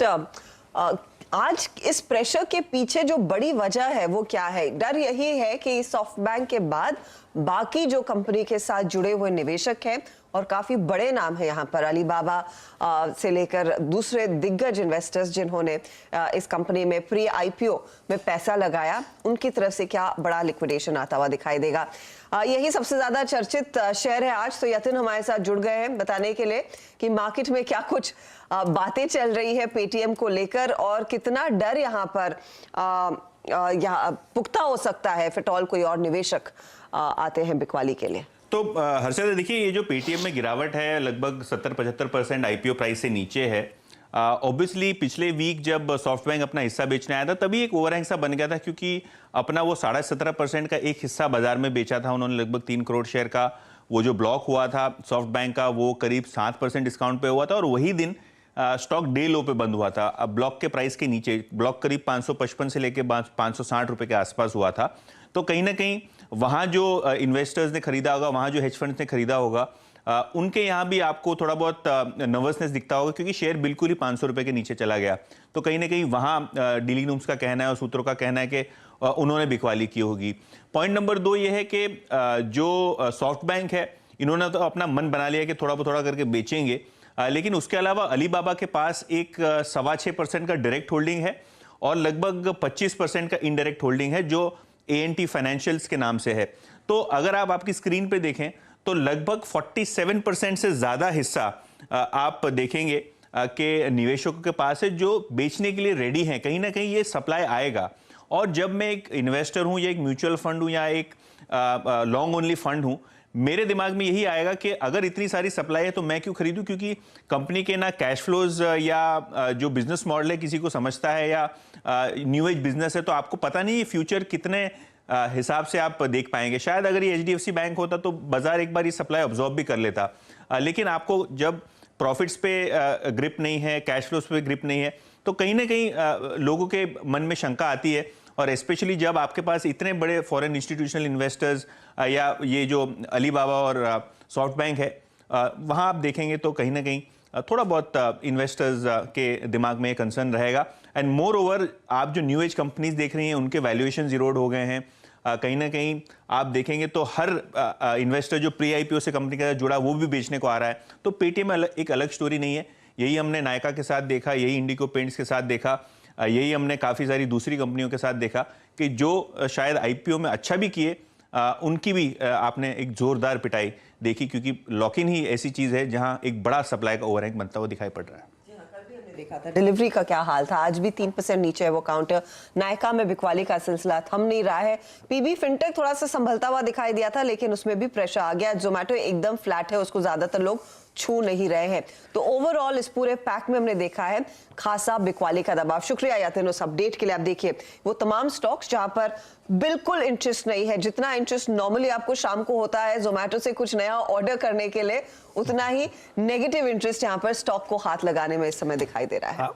But आज इस pressure के पीछे जो बड़ी वजह है वो क्या है? डर यही है कि सॉफ्ट बैंक के बाद बाकी जो कंपनी के साथ जुड़े हुए निवेशक हैं और काफी बड़े नाम है यहाँ पर, अलीबाबा से लेकर दूसरे दिग्गज इन्वेस्टर्स जिन्होंने इस कंपनी में प्री आईपीओ में पैसा लगाया, उनकी तरफ से क्या बड़ा लिक्विडेशन आता हुआ दिखाई देगा। यही सबसे ज्यादा चर्चित शेयर है आज। तो यतिन हमारे साथ जुड़ गए हैं बताने के लिए कि मार्केट में क्या कुछ बातें चल रही है पेटीएम को लेकर और कितना डर यहाँ पर यहाँ पुख्ता हो सकता है फिटॉल कोई और निवेशक आते हैं बिकवाली के लिए। तो हर्षद देखिए, ये जो पेटीएम में गिरावट है लगभग 70-75% आईपीओ प्राइस से नीचे है। ऑब्वियसली पिछले वीक जब सॉफ्ट बैंक अपना हिस्सा बेचने आया था तभी एक ओवरहैंग सा बन गया था, क्योंकि अपना वो 17.5% का एक हिस्सा बाजार में बेचा था उन्होंने, लगभग 3 करोड़ शेयर का। वो जो ब्लॉक हुआ था सॉफ्ट बैंक का वो करीब 7% डिस्काउंट पे हुआ था और वही दिन स्टॉक डे लो पे बंद हुआ था। अब ब्लॉक के प्राइस के नीचे, ब्लॉक करीब 555 से लेकर 560 रुपए के आसपास हुआ था। तो कहीं ना कहीं वहाँ जो इन्वेस्टर्स ने खरीदा होगा, वहाँ जो हेज फंड्स ने खरीदा होगा, उनके यहाँ भी आपको थोड़ा बहुत नर्वसनेस दिखता होगा, क्योंकि शेयर बिल्कुल ही 500 रुपए के नीचे चला गया। तो कहीं ना कहीं वहाँ डीलिंग रूम्स का कहना है और सूत्रों का कहना है कि उन्होंने बिकवाली की होगी। पॉइंट नंबर 2 ये है कि जो सॉफ्ट बैंक है, इन्होंने तो अपना मन बना लिया कि थोड़ा करके बेचेंगे, लेकिन उसके अलावा अलीबाबा के पास एक 6.25% का डायरेक्ट होल्डिंग है और लगभग 25% का इनडायरेक्ट होल्डिंग है जो ANT फाइनेंशियल्स के नाम से है। तो अगर आप आपकी स्क्रीन पे देखें तो लगभग 47% से ज़्यादा हिस्सा आप देखेंगे कि निवेशकों के पास है जो बेचने के लिए रेडी हैं। कहीं ना कहीं ये सप्लाई आएगा। और जब मैं एक इन्वेस्टर हूँ या एक म्यूचुअल फंड हूँ या एक लॉन्ग ओनली फंड हूँ, मेरे दिमाग में यही आएगा कि अगर इतनी सारी सप्लाई है तो मैं क्यों खरीदूं, क्योंकि कंपनी के ना कैश फ्लोज या जो बिजनेस मॉडल है किसी को समझता है या न्यू एज बिजनेस है, तो आपको पता नहीं फ्यूचर कितने हिसाब से आप देख पाएंगे। शायद अगर ये HDFC बैंक होता तो बाजार एक बार ये सप्लाई ऑब्जॉर्व भी कर लेता, लेकिन आपको जब प्रॉफिट्स पे ग्रिप नहीं है, कैश फ्लोज पे ग्रिप नहीं है, तो कहीं ना कहीं लोगों के मन में शंका आती है। और स्पेशली जब आपके पास इतने बड़े फॉरेन इंस्टीट्यूशनल इन्वेस्टर्स या ये जो अलीबाबा और सॉफ्ट बैंक है, वहाँ आप देखेंगे तो कहीं ना कहीं थोड़ा बहुत इन्वेस्टर्स के दिमाग में कंसर्न रहेगा। एंड मोर ओवर आप जो न्यू एज कंपनीज देख रही हैं उनके वैल्यूएशन इरोड हो गए हैं। कहीं ना कहीं आप देखेंगे तो हर इन्वेस्टर जो प्री आईपीओ से कंपनी के साथ जुड़ा वो भी बेचने को आ रहा है। तो पेटीएम एक अलग स्टोरी नहीं है। यही हमने नायका के साथ देखा, यही इंडिको पेंट्स के साथ देखा, यही हमने काफ़ी सारी दूसरी कंपनियों के साथ देखा कि जो शायद आईपीओ में अच्छा भी किए, उनकी भी आपने एक जोरदार पिटाई देखी, क्योंकि लॉक इन ही ऐसी चीज़ है जहां एक बड़ा सप्लाई का ओवरहैंग बनता हुआ दिखाई पड़ रहा है। देखा था डिलीवरी का क्या हाल था, आज भी 3% नीचे है वो काउंटर। नायका में बिकवाली का सिलसिला थम नहीं रहा है। पीबी फिनटेक थोड़ा सा संभलता हुआ दिखाई दिया था, लेकिन उसमें भी प्रेशर आ गया। जोमेटो एकदम फ्लैट है, उसको ज्यादातर लोग छू नहीं रहे हैं। तो ओवरऑल इस पूरे पैक में हमने देखा है खासा बिकवाली का दबाव। शुक्रिया यातिन उस अपडेट के लिए। आप देखिए वो तमाम स्टॉक्स जहां पर बिल्कुल इंटरेस्ट नहीं है, जितना इंटरेस्ट नॉर्मली आपको शाम को होता है जोमेटो से कुछ नया ऑर्डर करने के लिए, उतना ही नेगेटिव इंटरेस्ट यहाँ पर स्टॉक को हाथ लगाने में इस समय दिखाई दे रहा है।